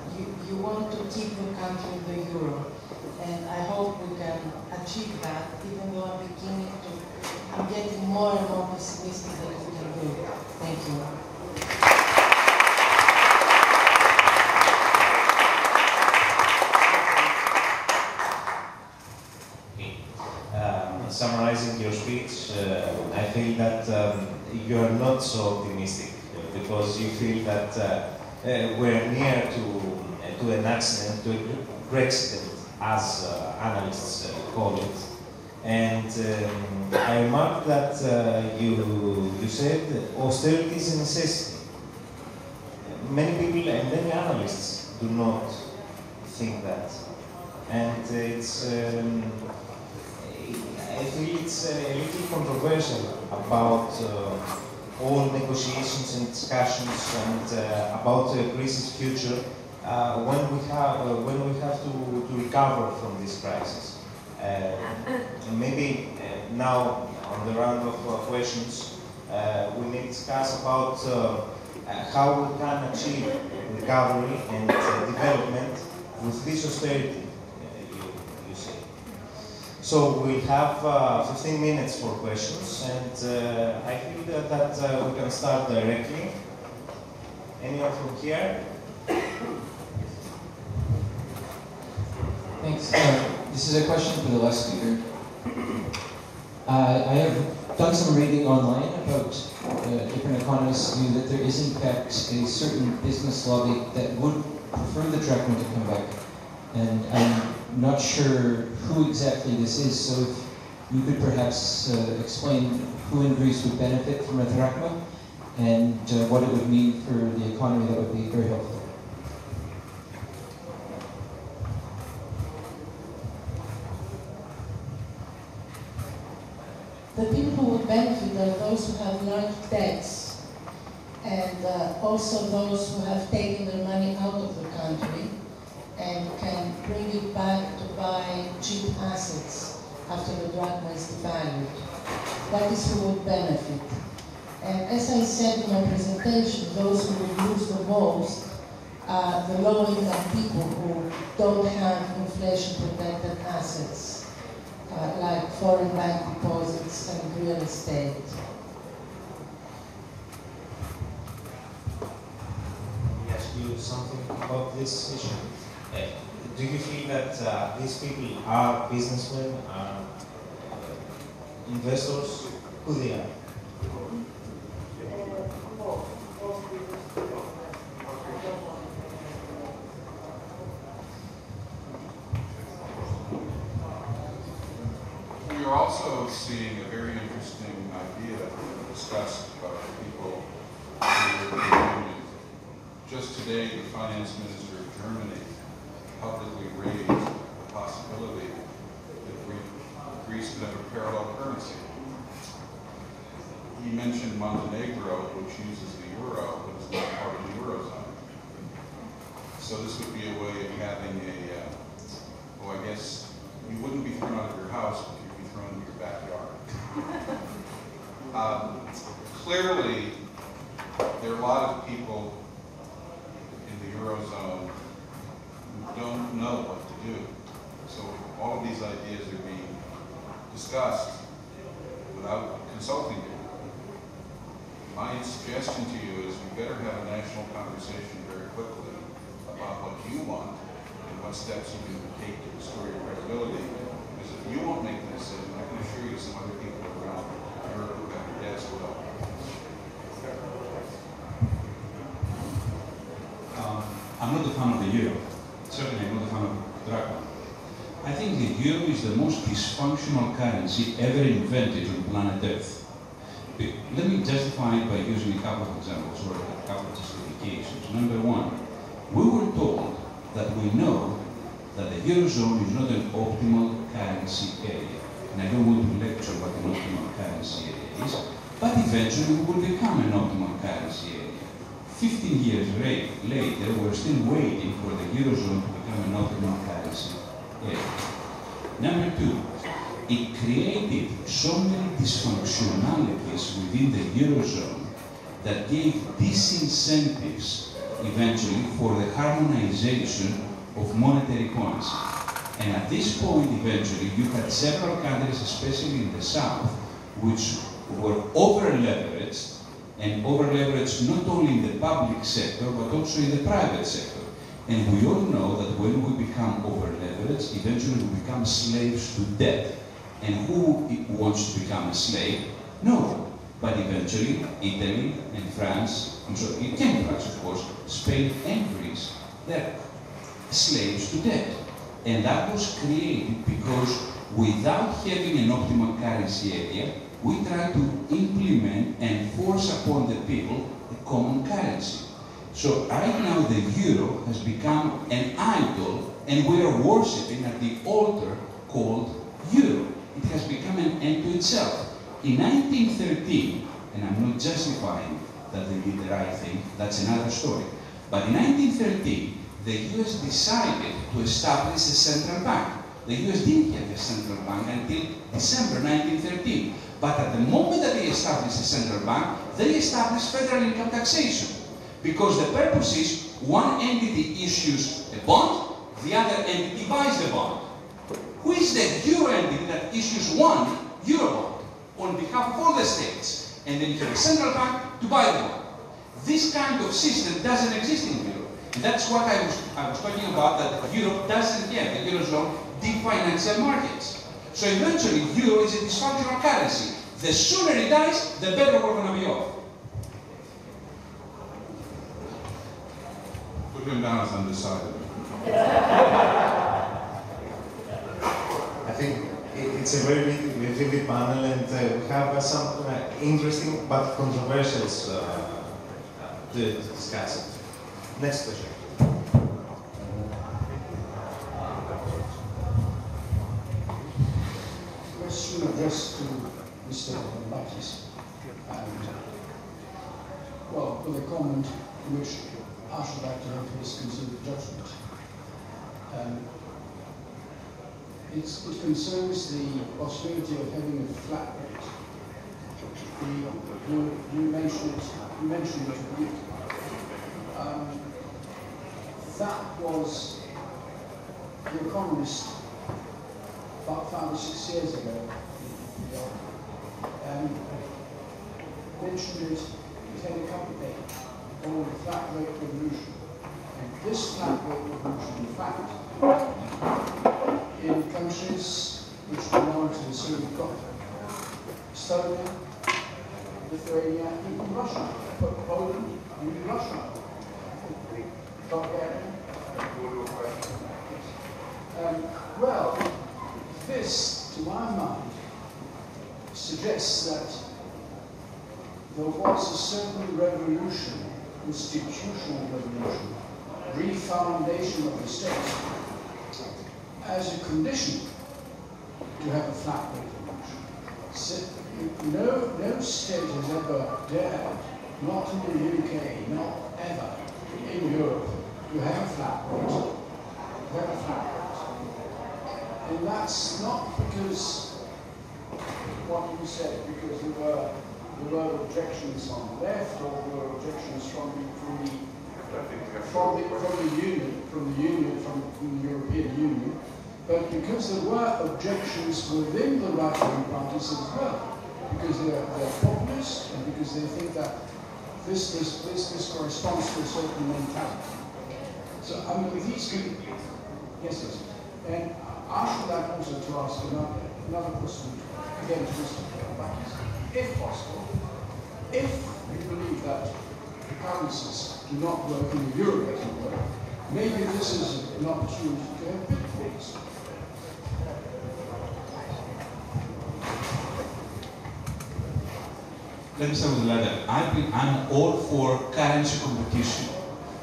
You want to keep the country in the euro. And I hope we can achieve that, even though I'm getting more and more pessimistic that we can do it. Thank you. Summarizing your speech, I feel that you are not so optimistic because you feel that we're near to an accident, to a Brexit, as analysts call it. And I remarked that you said austerity is a necessity. Many people and many analysts do not think that. And it's, I feel it's a little controversial about all negotiations and discussions and about Greece's future when we have to recover from this crisis. Maybe now on the round of questions we may discuss about how we can achieve recovery and development with this austerity, you say. So we have 15 minutes for questions, and I feel that we can start directly. Anyone from here? Thanks. This is a question for the last speaker. I have done some reading online about different economists' view that there is in fact a certain business lobby that would prefer the drachma to come back. And I'm not sure who exactly this is, so if you could perhaps explain who in Greece would benefit from a drachma and what it would mean for the economy, that would be very helpful. The people who would benefit are those who have large debts and also those who have taken their money out of the country and can bring it back to buy cheap assets after the drachma is devalued. That is who would benefit. And as I said in my presentation, those who would lose the most are the low-income people who don't have inflation-protected assets, like foreign bank deposits and real estate. Let me ask you something about this issue. Do you feel that these people are businessmen, are investors? Who they are? We are also seeing a very interesting idea discussed by people in the European Union. Just today, the finance minister of Germany publicly raised the possibility that Greece could have a parallel currency. He mentioned Montenegro, which uses the euro, but is not part of the eurozone. So this would be a way of having I guess you wouldn't be thrown out of your house, but you'd be thrown into your backyard. Clearly, there are a lot of people in the eurozone who don't know what to do. So all of these ideas are being discussed without consulting you. My suggestion to you is we better have a national conversation very quickly about what you want and what steps you can take to restore your credibility. Because if you won't make the decision, I can assure you some other people around Europe who have your debts will. I'm not a fan of the euro. Certainly I'm not a fan of the drachma. I think the euro is the most dysfunctional currency ever invented on planet Earth. Let me justify it by using a couple of examples or a couple of justifications. Number one, we were told that we know that the eurozone is not an optimal currency area. And I don't want to lecture what an optimal currency area is, but eventually we will become an optimal currency area. 15 years later, we're still waiting for the eurozone to become an optimal currency area. Number two, it created so many dysfunctionalities within the eurozone that gave disincentives eventually for the harmonization of monetary policy. And at this point, eventually, you had several countries, especially in the south, which were over-leveraged, and over-leveraged not only in the public sector, but also in the private sector. And we all know that when we become over-leveraged, eventually we become slaves to debt. And who wants to become a slave? No. But eventually, Italy and France, I'm sorry, it came to France, of course, Spain and Greece, they're slaves to debt. And that was created because without having an optimal currency area, we tried to implement and force upon the people a common currency. So right now the euro has become an idol and we are worshipping at the altar called euro. It has become an end to itself. In 1913, and I'm not justifying that they did the right thing, that's another story, but in 1913, the US decided to establish a central bank. The US didn't have a central bank until December 1913. But at the moment that they established a central bank, they established federal income taxation. Because the purpose is one entity issues a bond, the other entity buys the bond. Who is the euro entity that issues one euro bond on behalf of all the states? And then you have a central bank to buy the bond. This kind of system doesn't exist in Europe. And that's what I was talking about, that Europe doesn't have, the Eurozone, deep financial markets. So eventually, euro is a dysfunctional currency. The sooner it dies, the better we're going to be off. Put him down as undecided. I think it's a very vivid panel, and we have some interesting but controversial to discuss. Next question. Question addressed to Mr. Bakis, and well, with a comment which I should like to have his considered judgment. It concerns the possibility of having a flat rate. You mentioned it a week. That was the Economist about 5 or 6 years ago, mentioned it had a company called the flat rate revolution. And this flat rate revolution, in fact, in countries which belong to the Soviet bloc, Estonia, Lithuania, even Russia, Poland, even Russia, Bulgaria. Well, this, to my mind, suggests that there was a certain revolution, institutional revolution, refoundation of the state, as a condition to have a flat rate revolution. So, no state has ever dared, not in the UK, not ever in Europe, to have a flat rate. And that's not because what you said, because there were objections on the left, or there were objections from the European Union, but because there were objections within the right-wing parties as well, because they're populist and because they think that this corresponds to a certain mentality. So I mean, with these good, yes. And I should like also to ask another question, again to Mr. Bakis, if possible, if you believe that the currencies do not work and the euro doesn't work, maybe this is an opportunity to have pitfalls. Let me start with the latter. I'm all for currency competition.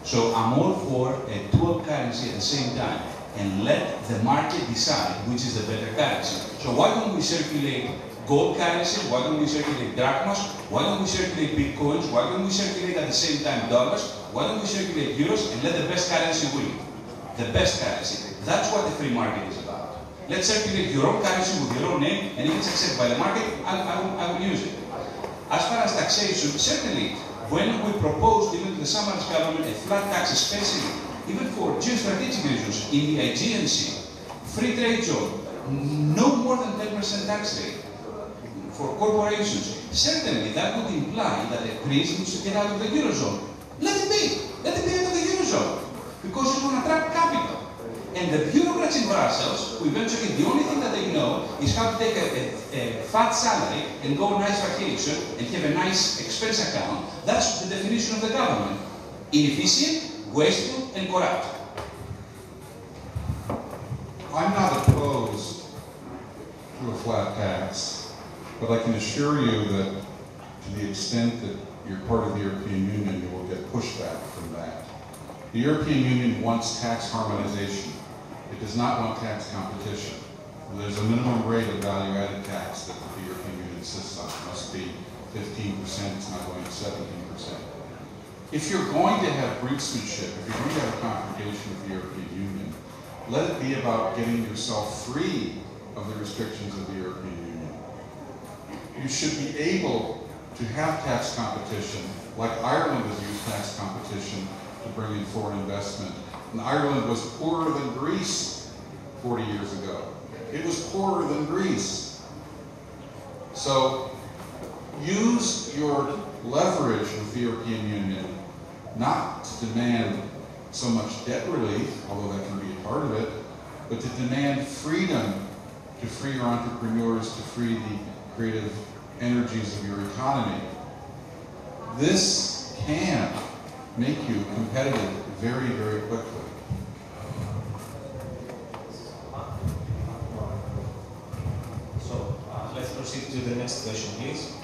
So I'm all for a dual currency at the same time, and let the market decide which is the better currency. So why don't we circulate gold currency? Why don't we circulate drachmas? Why don't we circulate bitcoins? Why don't we circulate at the same time dollars? Why don't we circulate euros and let the best currency win? The best currency. That's what the free market is about. Let's circulate your own currency with your own name, and if it's accepted by the market, I will use it. As far as taxation, certainly, when we proposed even to the Samaras government a flat tax, especially even for geostrategic reasons, in the Aegean Sea, free trade zone, no more than 10% tax rate for corporations, certainly that would imply that Greece needs to get out of the Eurozone. Let it be out of the Eurozone, because it will attract capital. And the bureaucrats in Brussels, who eventually the only thing that they know is how to take a fat salary and go on a nice vacation and have a nice expense account, that's the definition of the government. Inefficient, wasteful, and corrupt. I'm not opposed to a flat tax, but I can assure you that to the extent that you're part of the European Union, you will get pushback from that. The European Union wants tax harmonization. It does not want tax competition. There's a minimum rate of value-added tax that the European Union insists on. It must be 15%, it's not going to 17%. If you're going to have brinksmanship, if you're going to have a confrontation with the European Union, let it be about getting yourself free of the restrictions of the European Union. You should be able to have tax competition, like Ireland has used tax competition to bring in foreign investment. And Ireland was poorer than Greece 40 years ago. It was poorer than Greece. So use your leverage with the European Union not to demand so much debt relief, although that can be a part of it, but to demand freedom, to free your entrepreneurs, to free the creative energies of your economy. This can make you competitive very, very quickly. So, let's proceed to the next question, please.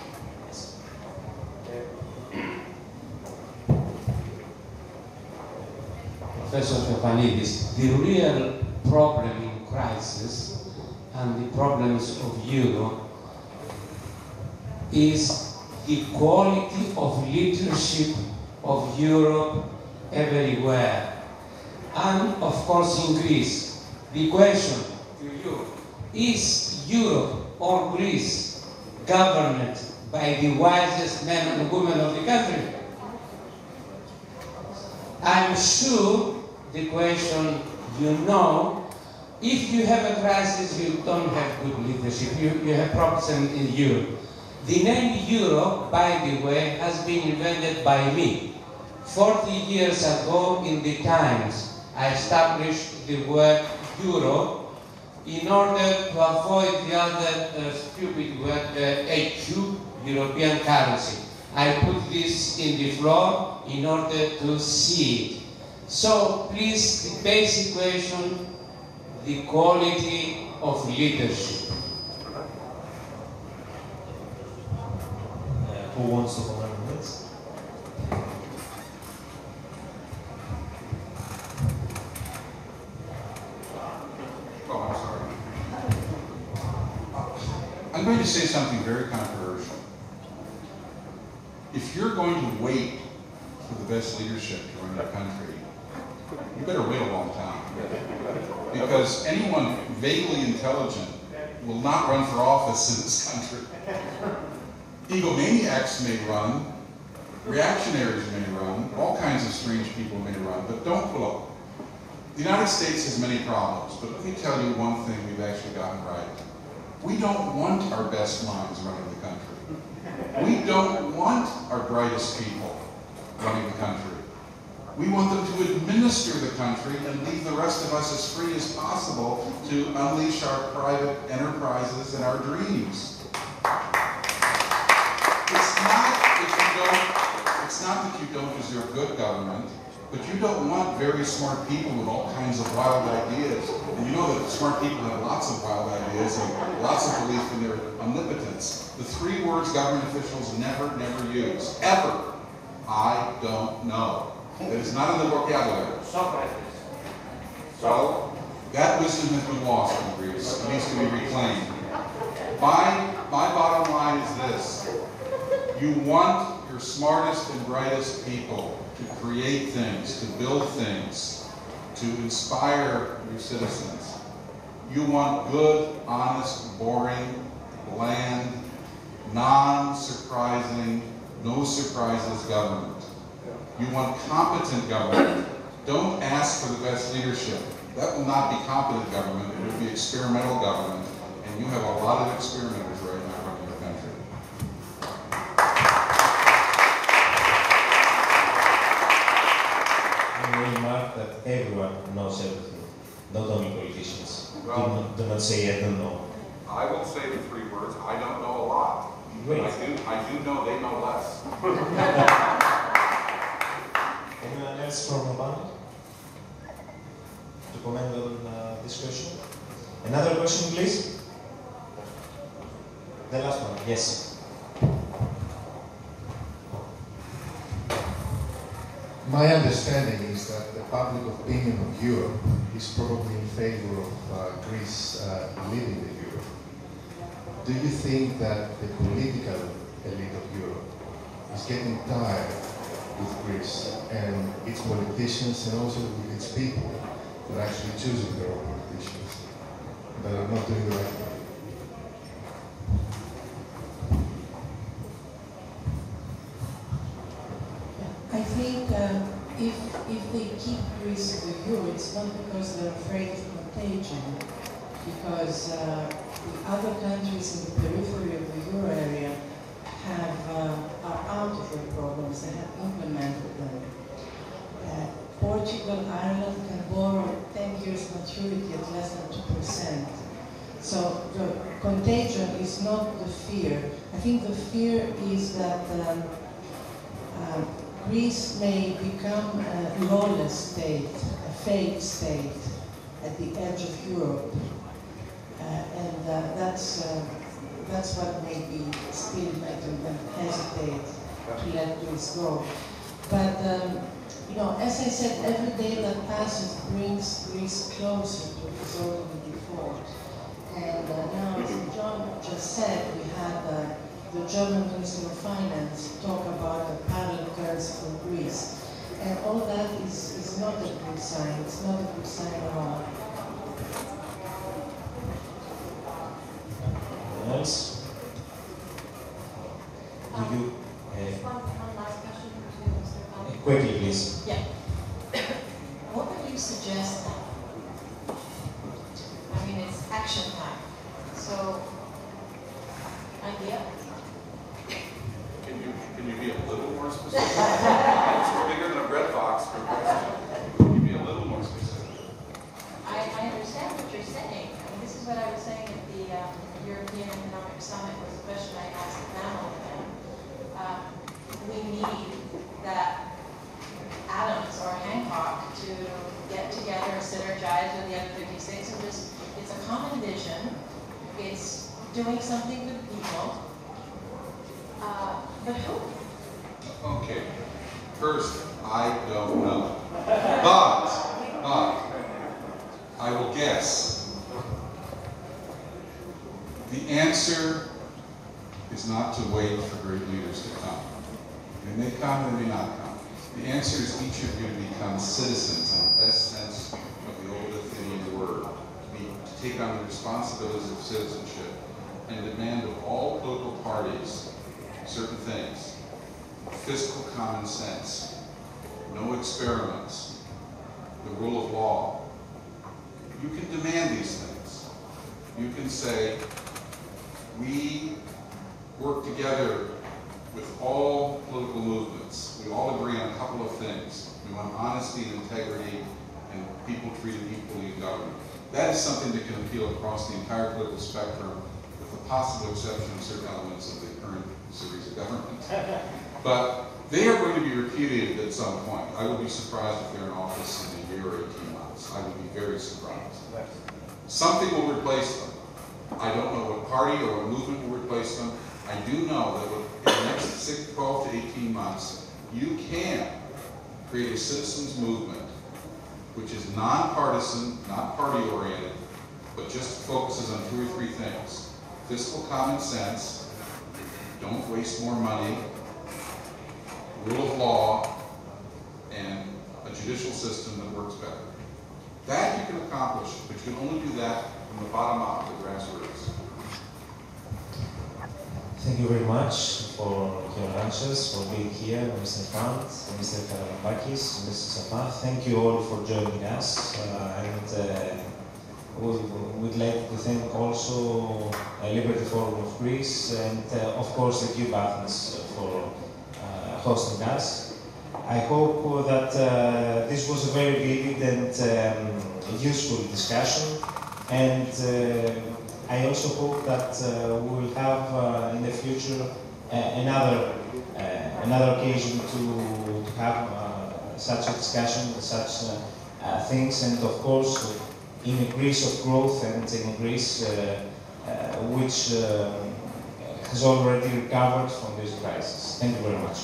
Professor Stefanidis, the real problem in crisis and the problems of Euro is the quality of leadership of Europe everywhere. And of course in Greece. The question to you, is Europe or Greece governed by the wisest men and women of the country? I'm sure the question, you know, if you have a crisis, you don't have good leadership. You have problems in Europe. The name Euro, by the way, has been invented by me. 40 years ago in the Times, I established the word Euro in order to avoid the other stupid word ECU, European currency. I put this in the floor in order to see it. So please, the basic question, the quality of leadership. Who wants to comment on this? Oh, I'm sorry. I'm going to say something very controversial. If you're going to wait for the best leadership to run your country, you better wait a long time. Because anyone vaguely intelligent will not run for office in this country. Egomaniacs may run, reactionaries may run, all kinds of strange people may run, but don't blow. The United States has many problems, but let me tell you one thing we've actually gotten right. We don't want our best minds running the country. We don't want our brightest people running the country. We want them to administer the country and leave the rest of us as free as possible to unleash our private enterprises and our dreams. It's not that you don't deserve good government, but you don't want very smart people with all kinds of wild ideas. And you know that smart people have lots of wild ideas and lots of belief in their omnipotence. The three words government officials never use, ever. I don't know. That is not in the vocabulary. So, that wisdom has been lost in Greece. It needs to be reclaimed. My bottom line is this. You want your smartest and brightest people to create things, to build things, to inspire your citizens. You want good, honest, boring, bland, non-surprising, no surprises government. You want competent government. Don't ask for the best leadership. That will not be competent government. It will be experimental government. And you have a lot of experimenters right now running your country. I will remark that everyone knows everything. Don't do not say I don't know. I will say the 3 words, I don't know a lot. Great. I do know they know less. Anyone else from the panel to comment on this question? Another question, please? The last one, yes. My understanding is that the public opinion of Europe is probably in favor of Greece leaving the euro. Do you think that the political elite of Europe is getting tired with Greece and its politicians and also with its people that are actually choosing their own politicians that are not doing the right thing? I think if they keep Greece in the euro, it's not because they're afraid of contagion, because the other countries in the periphery of the euro area are out of their programs, they have implemented them. Portugal, Ireland can borrow 10 years maturity at less than 2%. So the contagion is not the fear. I think the fear is that Greece may become a lawless state, a fake state at the edge of Europe. That's what maybe still making them hesitate to let Greece go. But you know, as I said, every day that passes brings Greece closer to resolving the default. And now, as John just said, we had the German Minister of Finance talk about a parallel currency for Greece. And all that is not a good sign. It's not a good sign at all. Anyone else? Do you... one last question to Mr. Khan. Quickly, please. Yeah. What would you suggest then? I mean, it's action time. So, idea? Can you be a little more specific? It's bigger than a bread box for a question. Can you be a little more specific? I understand what you're saying. I mean, this is what I was saying at the European Economic Summit, was a question I asked the panel. We need that Adams or Hancock to get together and synergize with the other 56 and just, it's a common vision. It's doing something with people. But who? Okay. First, I don't know. But I will guess. The answer is not to wait for great leaders to come. They may come, they may not come. The answer is each of you to become citizens in the best sense of the old Athenian word, to take on the responsibilities of citizenship and demand of all political parties certain things. Fiscal common sense, no experiments, the rule of law. You can demand these things. You can say, we work together with all political movements. We all agree on a couple of things. We want honesty and integrity and people treated equally in government. That is something that can appeal across the entire political spectrum, with the possible exception of certain elements of the current series of government. But they are going to be repudiated at some point. I would be surprised if they're in office in a year or 18 months. I would be very surprised. Something will replace them. I don't know what party or what movement will replace them. I do know that in the next 12 to 18 months, you can create a citizens movement which is nonpartisan, not party-oriented, but just focuses on 2 or 3 things. Fiscal common sense, don't waste more money, rule of law, and a judicial system that works better. That you can accomplish, but you can only do that from the bottom up, the grassroots. Thank you very much for your answers, for being here, Mr. Fant, Mr. Karabakis, Mr. Sapa. Thank you all for joining us. We'd like to thank also Liberty Forum of Greece and, of course, the Cube Athens for hosting us. I hope that this was a very vivid and useful discussion. And I also hope that we will have in the future another occasion to have such a discussion, such things, and of course, in a Greece of growth and in a Greece which has already recovered from this crisis. Thank you very much.